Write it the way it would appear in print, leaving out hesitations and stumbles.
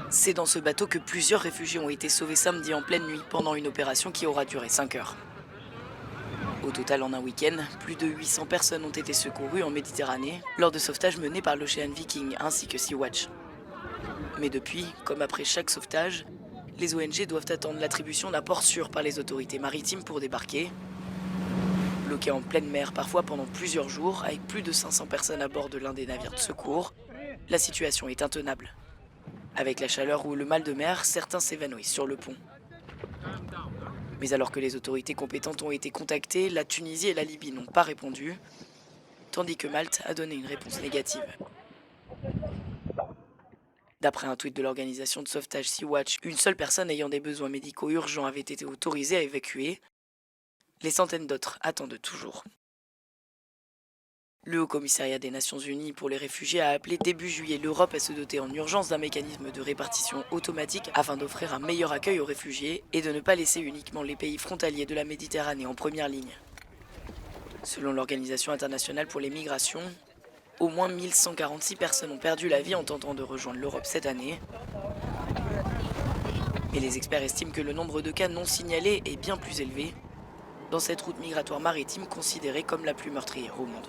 C'est dans ce bateau que plusieurs réfugiés ont été sauvés samedi en pleine nuit pendant une opération qui aura duré 5 heures. Au total, en un week-end, plus de 800 personnes ont été secourues en Méditerranée lors de sauvetages menés par l'Ocean Viking ainsi que Sea-Watch. Mais depuis, comme après chaque sauvetage, les ONG doivent attendre l'attribution d'un port sûr par les autorités maritimes pour débarquer. Bloqués en pleine mer parfois pendant plusieurs jours, avec plus de 500 personnes à bord de l'un des navires de secours, la situation est intenable. Avec la chaleur ou le mal de mer, certains s'évanouissent sur le pont. Mais alors que les autorités compétentes ont été contactées, la Tunisie et la Libye n'ont pas répondu, tandis que Malte a donné une réponse négative. D'après un tweet de l'organisation de sauvetage Sea-Watch, une seule personne ayant des besoins médicaux urgents avait été autorisée à évacuer. Les centaines d'autres attendent toujours. Le Haut-Commissariat des Nations Unies pour les réfugiés a appelé début juillet l'Europe à se doter en urgence d'un mécanisme de répartition automatique afin d'offrir un meilleur accueil aux réfugiés et de ne pas laisser uniquement les pays frontaliers de la Méditerranée en première ligne. Selon l'Organisation internationale pour les migrations, au moins 1146 personnes ont perdu la vie en tentant de rejoindre l'Europe cette année. Mais les experts estiment que le nombre de cas non signalés est bien plus élevé dans cette route migratoire maritime considérée comme la plus meurtrière au monde.